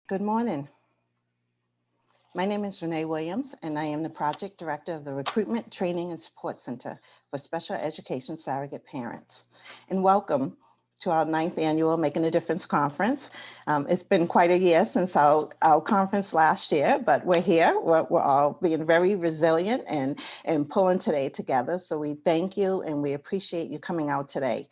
Good morning. My name is Renee Williams, and I am the Project Director of the Recruitment, Training, and Support Center for Special Education Surrogate Parents. And welcome to our ninth annual Making a Difference conference. It's been quite a year since our conference last year, but we're here. We're all being very resilient and pulling today together. So we thank you and we appreciate you coming out today.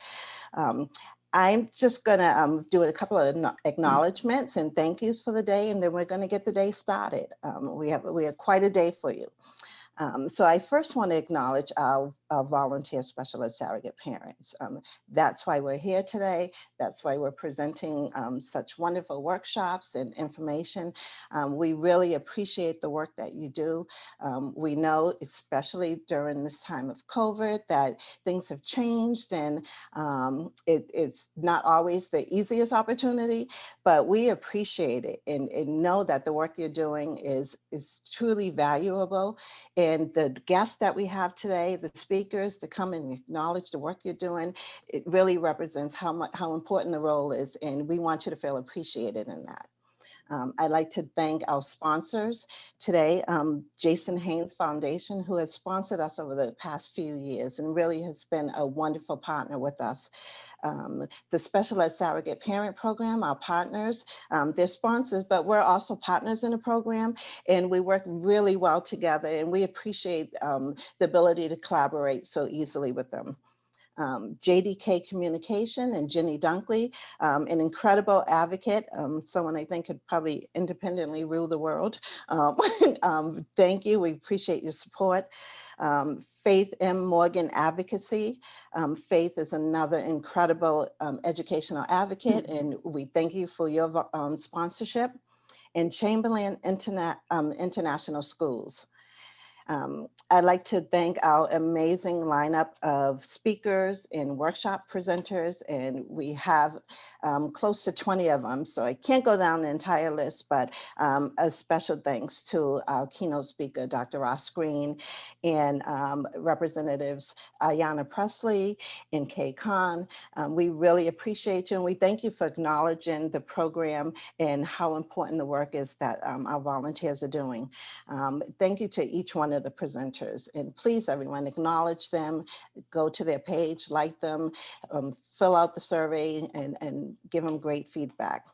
Um, I'm just going to do a couple of acknowledgments and thank yous for the day, and then we're going to get the day started. We have quite a day for you. So I first want to acknowledge our volunteer special ed surrogate parents. That's why we're here today. That's why we're presenting such wonderful workshops and information. We really appreciate the work that you do. We know, especially during this time of COVID, that things have changed and it's not always the easiest opportunity, but we appreciate it and know that the work you're doing is truly valuable. And the guests that we have today, the speakers to come and acknowledge the work you're doing, it really represents how important the role is. And we want you to feel appreciated in that. I'd like to thank our sponsors today, Jason Haynes Foundation, who has sponsored us over the past few years and really has been a wonderful partner with us. The Special Ed Surrogate Parent Program, our partners, they're sponsors, but we're also partners in the program, and we work really well together, and we appreciate the ability to collaborate so easily with them. JDK Communication and Jenny Dunkley, an incredible advocate, someone I think could probably independently rule the world. Thank you. We appreciate your support. Faith M. Morgan Advocacy. Faith is another incredible educational advocate, and we thank you for your sponsorship. And Chamberlain International Schools. I'd like to thank our amazing lineup of speakers and workshop presenters, and we have close to 20 of them, so I can't go down the entire list, but a special thanks to our keynote speaker, Dr. Ross Green, and Representatives Ayanna Presley and Kay Khan. We really appreciate you, and we thank you for acknowledging the program and how important the work is that our volunteers are doing. Thank you to each one of the presenters, and please everyone acknowledge them, go to their page, like them, fill out the survey and give them great feedback.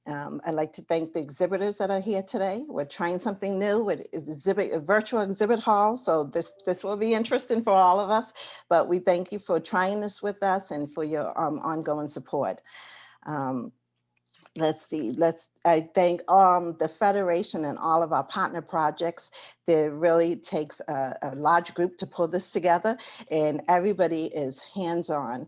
I'd like to thank the exhibitors that are here today. We're trying something new with a virtual exhibit hall, so this will be interesting for all of us, but we thank you for trying this with us and for your ongoing support. Let's see, I thank the Federation and all of our partner projects. It really takes a large group to pull this together, and everybody is hands-on.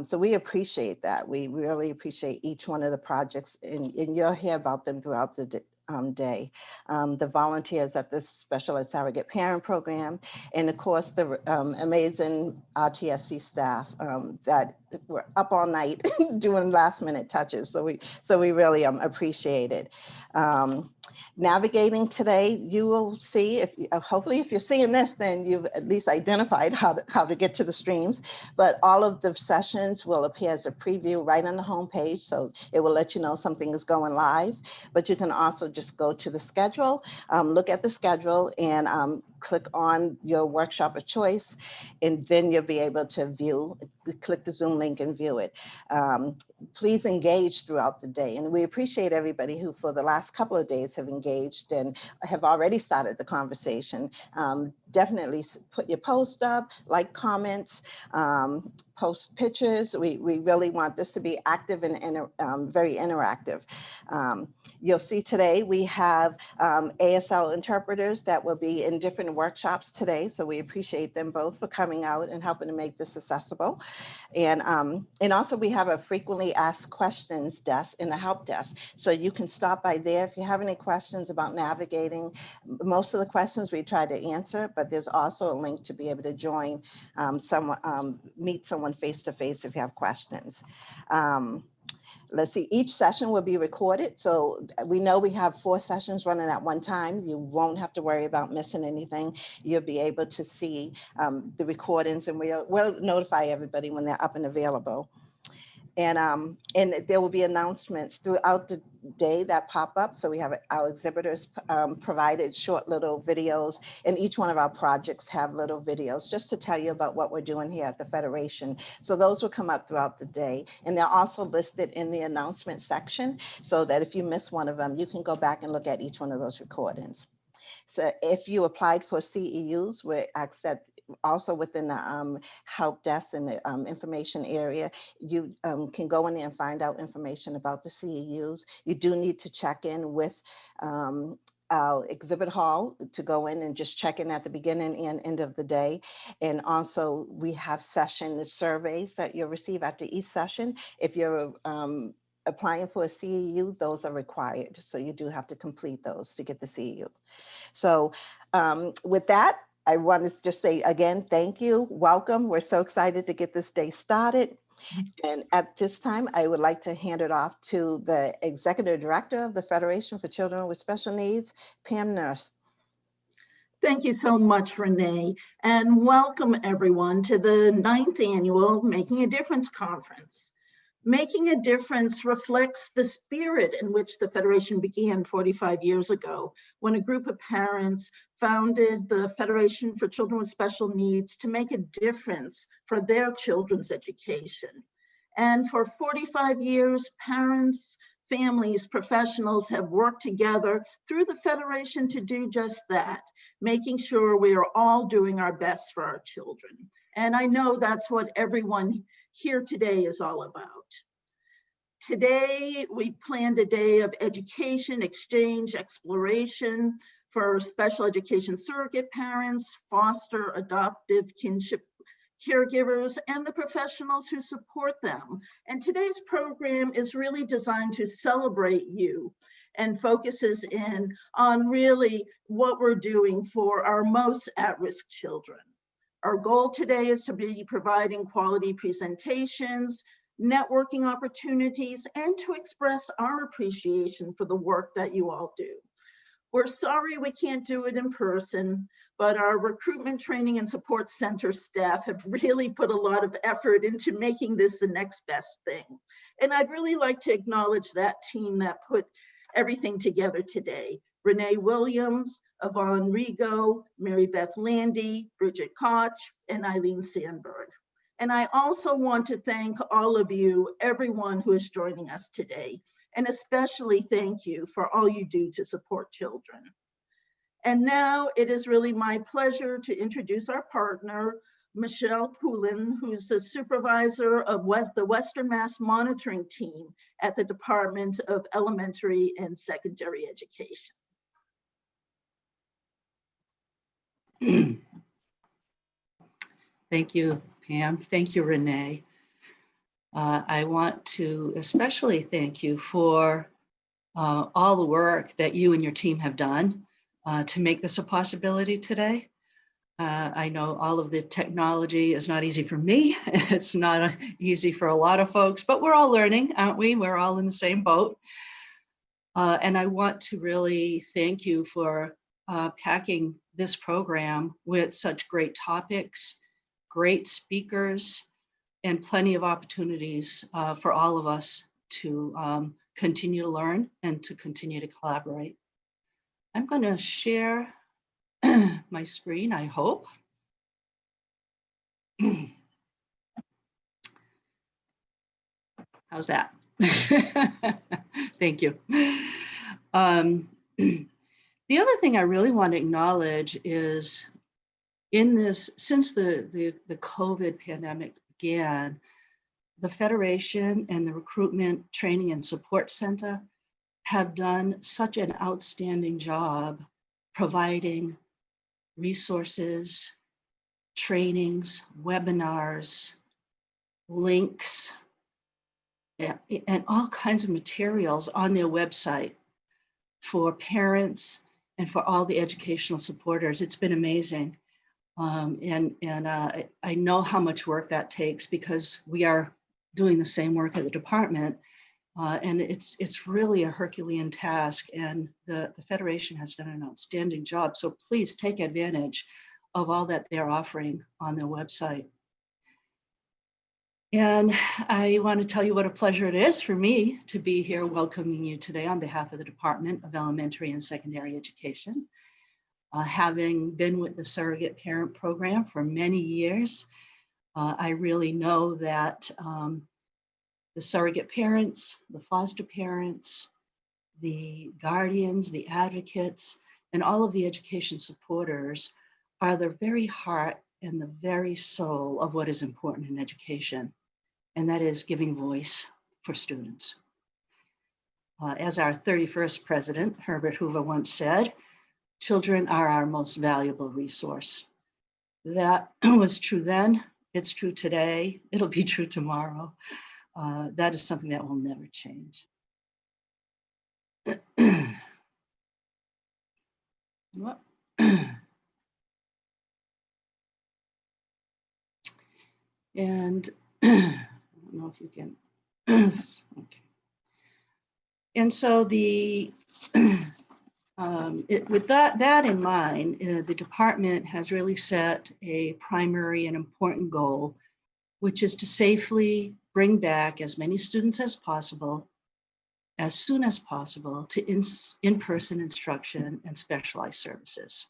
So we appreciate that. We really appreciate each one of the projects, and you'll hear about them throughout the day. The volunteers at this Special Ed Surrogate Parent Program, and of course the amazing RTSC staff that were up all night doing last minute touches. So we really appreciate it. Navigating today, you will see, if hopefully if you're seeing this, then you've at least identified how to get to the streams. But all of the sessions will appear as a preview right on the homepage, so it will let you know something is going live. But you can also just go to the schedule, look at the schedule, and click on your workshop of choice, and then you'll be able to click the Zoom link and view it. Please engage throughout the day, and we appreciate everybody who for the last couple of days have engaged and have already started the conversation. Definitely put your post up, like comments, post pictures. We really want this to be active and very interactive. You'll see today we have ASL interpreters that will be in different workshops today, so we appreciate them both for coming out and helping to make this accessible. And also we have a frequently asked questions desk in the help desk, so you can stop by there if you have any questions about navigating. Most of the questions we try to answer, but there's also a link to be able to join meet someone face-to-face if you have questions. Let's see, each session will be recorded. So we know we have 4 sessions running at one time. You won't have to worry about missing anything. You'll be able to see the recordings, and we'll notify everybody when they're up and available. And there will be announcements throughout the day that pop up. So we have our exhibitors provided short little videos, and each one of our projects have little videos just to tell you about what we're doing here at the Federation. So those will come up throughout the day, and they're also listed in the announcement section so that if you miss one of them, you can go back and look at each one of those recordings. So if you applied for CEUs, we asked that also within the help desk and the information area, you can go in there and find out information about the CEUs. You do need to check in with our exhibit hall to go in and just check in at the beginning and end of the day. And also we have session surveys that you'll receive after each session. If you're applying for a CEU, those are required. So you do have to complete those to get the CEU. So with that, I want to just say again, thank you, welcome. We're so excited to get this day started. And at this time, I would like to hand it off to the Executive Director of the Federation for Children with Special Needs, Pam Nourse. Thank you so much, Renee, and welcome everyone to the 9th annual Making a Difference Conference. Making a Difference reflects the spirit in which the Federation began 45 years ago, when a group of parents founded the Federation for Children with Special Needs to make a difference for their children's education. And for 45 years, parents, families, professionals have worked together through the Federation to do just that, making sure we are all doing our best for our children. And I know that's what everyone here today is all about. Today, we've planned a day of education, exchange, exploration for special education surrogate parents, foster, adoptive, kinship caregivers, and the professionals who support them. And today's program is really designed to celebrate you and focuses in on really what we're doing for our most at-risk children. Our goal today is to be providing quality presentations, networking opportunities, and to express our appreciation for the work that you all do. We're sorry we can't do it in person, but our recruitment training and support center staff have really put a lot of effort into making this the next best thing. And I'd really like to acknowledge that team that put everything together today. Renee Williams, Yvonne Rigo, Mary Beth Landy, Bridget Koch, and Eileen Sandberg. And I also want to thank all of you, everyone who is joining us today, and especially thank you for all you do to support children. And now it is really my pleasure to introduce our partner, Michelle Poulin, who's the supervisor of the Western Mass Monitoring Team at the Department of Elementary and Secondary Education. Thank you, Pam. Thank you, Renee. I want to especially thank you for all the work that you and your team have done to make this a possibility today. I know all of the technology is not easy for me. It's not easy for a lot of folks, but we're all learning, aren't we? We're all in the same boat. And I want to really thank you for packing this program with such great topics, great speakers, and plenty of opportunities for all of us to continue to learn and to continue to collaborate. I'm going to share my screen, I hope. How's that? Thank you. The other thing I really want to acknowledge is in this, since the COVID pandemic began, the Federation and the Recruitment Training and Support Center have done such an outstanding job providing resources, trainings, webinars, links, and all kinds of materials on their website for parents and for all the educational supporters. It's been amazing. I know how much work that takes because we are doing the same work at the department. And it's really a Herculean task, and the Federation has done an outstanding job. So please take advantage of all that they're offering on their website. And I want to tell you what a pleasure it is for me to be here welcoming you today on behalf of the Department of Elementary and Secondary Education. Having been with the Surrogate Parent Program for many years, I really know that the surrogate parents, the foster parents, the guardians, the advocates, and all of the education supporters are the very heart and the very soul of what is important in education, and that is giving voice for students. As our 31st president, Herbert Hoover, once said, children are our most valuable resource. That was true then, it's true today, it'll be true tomorrow. That is something that will never change. And I don't know if you can, okay. And so with that in mind, the department has really set a primary and important goal, which is to safely bring back as many students as possible, as soon as possible, to in-person instruction and specialized services.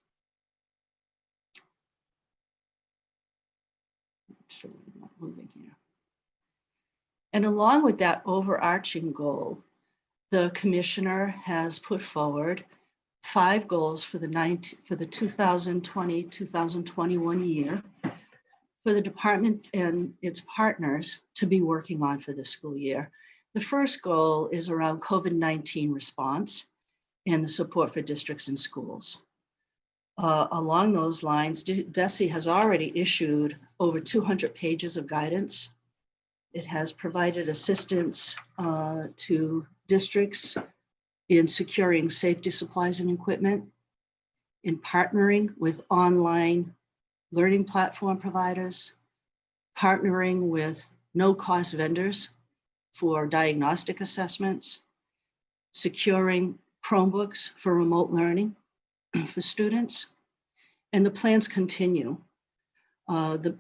Sure, we're not moving here. And along with that overarching goal, the commissioner has put forward 5 goals for the 2020-2021 year for the department and its partners to be working on for the school year. The first goal is around COVID-19 response and the support for districts and schools. Along those lines, DESE has already issued over 200 pages of guidance. It has provided assistance to districts in securing safety supplies and equipment, in partnering with online learning platform providers, partnering with no-cost vendors for diagnostic assessments, securing Chromebooks for remote learning for students, and the plans continue. The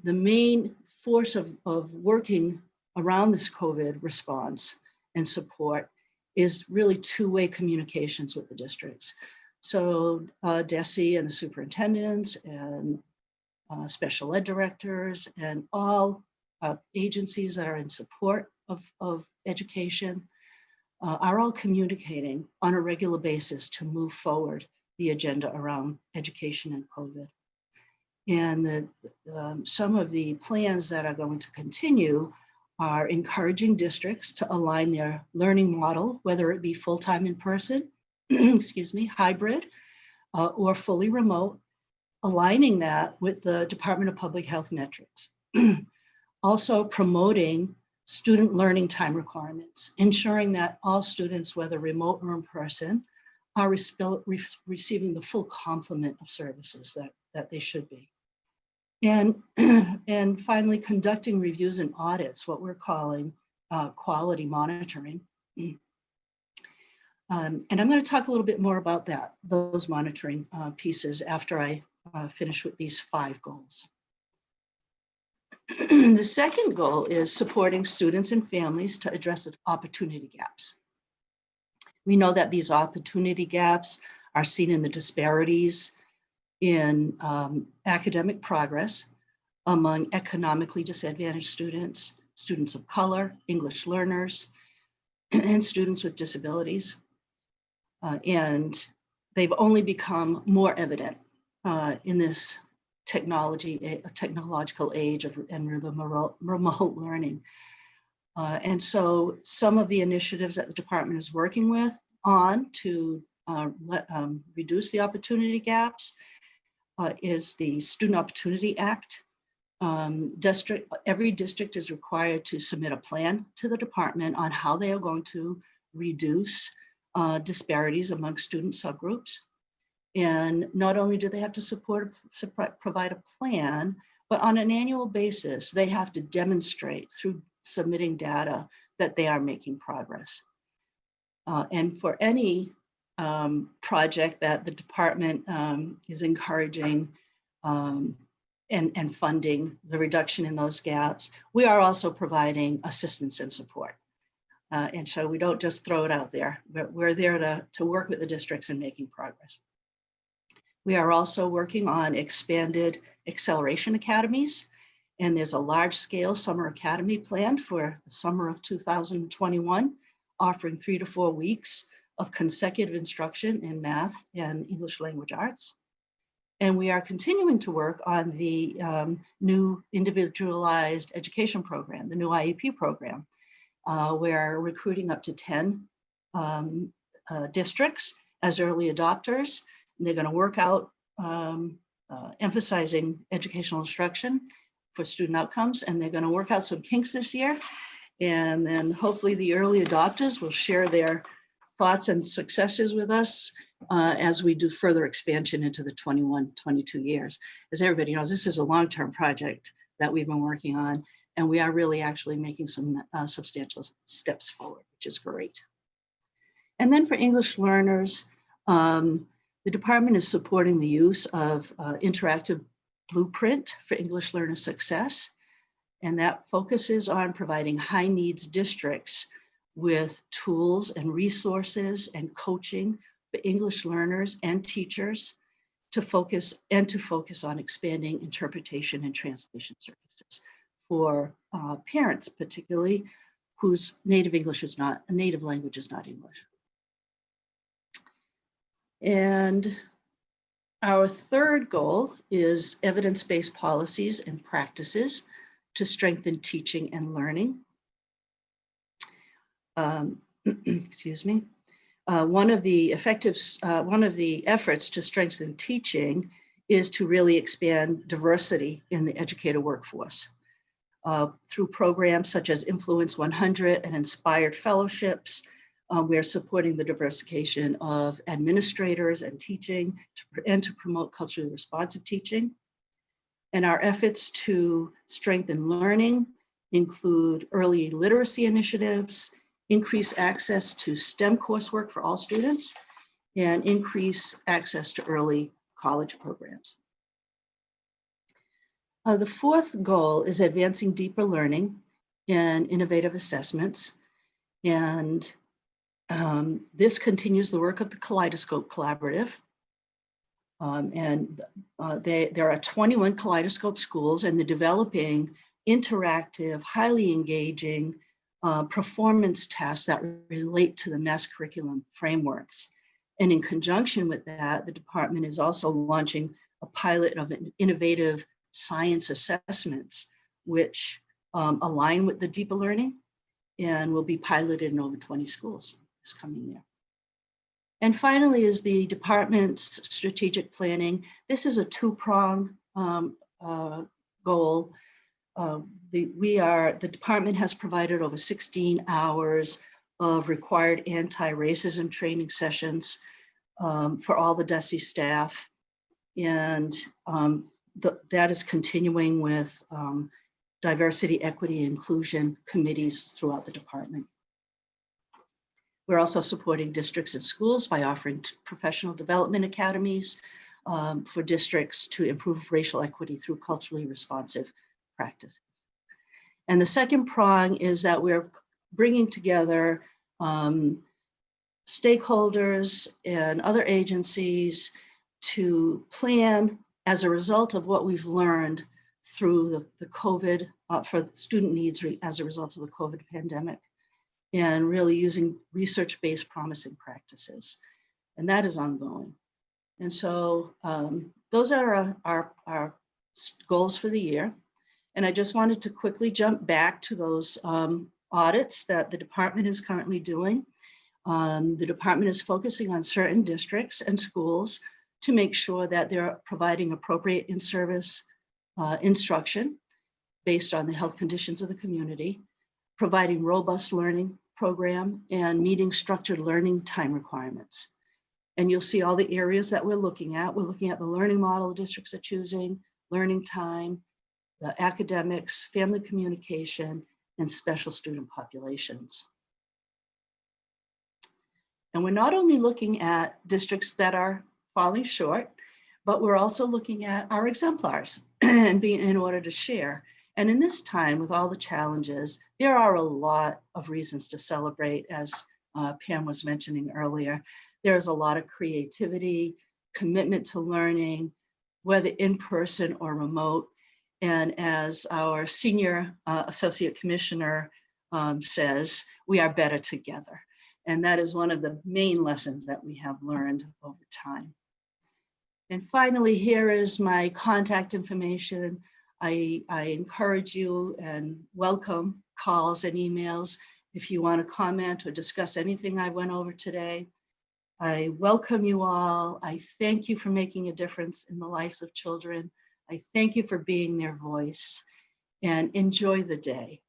main force of working around this COVID response and support is really two-way communications with the districts. So DESE and the superintendents and special ed directors and all agencies that are in support of education are all communicating on a regular basis to move forward the agenda around education and COVID. And some of the plans that are going to continue are encouraging districts to align their learning model, whether it be full-time in person, excuse me, hybrid, or fully remote, aligning that with the Department of Public Health metrics. Also promoting student learning time requirements, ensuring that all students, whether remote or in person, are receiving the full complement of services that they should be. And finally, conducting reviews and audits, what we're calling quality monitoring. And I'm going to talk a little bit more about those monitoring pieces after I finish with these 5 goals. The second goal is supporting students and families to address opportunity gaps. We know that these opportunity gaps are seen in the disparities in academic progress among economically disadvantaged students, students of color, English learners, and students with disabilities. And they've only become more evident in this technological age and the remote learning. And so some of the initiatives that the department is working with on to reduce the opportunity gaps is the Student Opportunity Act. Every district is required to submit a plan to the department on how they are going to reduce disparities among student subgroups. And not only do they have to provide a plan, but on an annual basis, they have to demonstrate through submitting data that they are making progress. And for any project that the department is encouraging and funding the reduction in those gaps, we are also providing assistance and support. And so we don't just throw it out there, but we're there to work with the districts in making progress. We are also working on expanded acceleration academies, and there's a large-scale summer academy planned for the summer of 2021, offering 3 to 4 weeks of consecutive instruction in math and English language arts. And we are continuing to work on the new individualized education program, the new IEP program. We're recruiting up to 10 districts as early adopters. And they're going to work out emphasizing educational instruction for student outcomes, and they're going to work out some kinks this year. And then hopefully the early adopters will share their thoughts and successes with us as we do further expansion into the 21-22 years. As everybody knows, this is a long-term project that we've been working on, and we are really actually making some substantial steps forward, which is great. And then for English learners, the department is supporting the use of interactive blueprint for English learner success. And that focuses on providing high needs districts with tools and resources and coaching for English learners and teachers to focus on expanding interpretation and translation services for parents, particularly whose native language is not English. And our third goal is evidence-based policies and practices to strengthen teaching and learning. Excuse me. One of the efforts to strengthen teaching is to really expand diversity in the educator workforce through programs such as Influence 100 and Inspired Fellowships. We're supporting the diversification of administrators and teaching and to promote culturally responsive teaching. And our efforts to strengthen learning include early literacy initiatives, increase access to STEM coursework for all students, and increase access to early college programs. The fourth goal is advancing deeper learning and innovative assessments. And this continues the work of the Kaleidoscope Collaborative. There are 21 Kaleidoscope schools, and they're developing interactive, highly engaging performance tests that relate to the mass curriculum frameworks. And in conjunction with that, the department is also launching a pilot of innovative science assessments, which align with the deeper learning and will be piloted in over 20 schools this coming year. And finally is the department's strategic planning. This is a two-pronged goal. The department has provided over 16 hours of required anti-racism training sessions for all the DESE staff. And that is continuing with diversity, equity, inclusion committees throughout the department. We're also supporting districts and schools by offering professional development academies for districts to improve racial equity through culturally responsive practices. And the second prong is that we're bringing together stakeholders and other agencies to plan as a result of what we've learned through the COVID, for student needs as a result of the COVID pandemic, and really using research-based promising practices. And that is ongoing. And so those are our goals for the year. And I just wanted to quickly jump back to those audits that the department is currently doing. The department is focusing on certain districts and schools to make sure that they're providing appropriate in-service instruction based on the health conditions of the community, providing robust learning program, and meeting structured learning time requirements. And you'll see all the areas that we're looking at. We're looking at the learning model the districts are choosing, learning time, the academics, family communication, and special student populations. And we're not only looking at districts that are falling short, but we're also looking at our exemplars and being in order to share. And in this time, with all the challenges, there are a lot of reasons to celebrate, as Pam was mentioning earlier. There's a lot of creativity, commitment to learning, whether in person or remote. And as our senior associate commissioner says, we are better together. And that is one of the main lessons that we have learned over time. And finally, here is my contact information. I encourage you and welcome calls and emails if you want to comment or discuss anything I went over today. I welcome you all. I thank you for making a difference in the lives of children. I thank you for being their voice, and enjoy the day.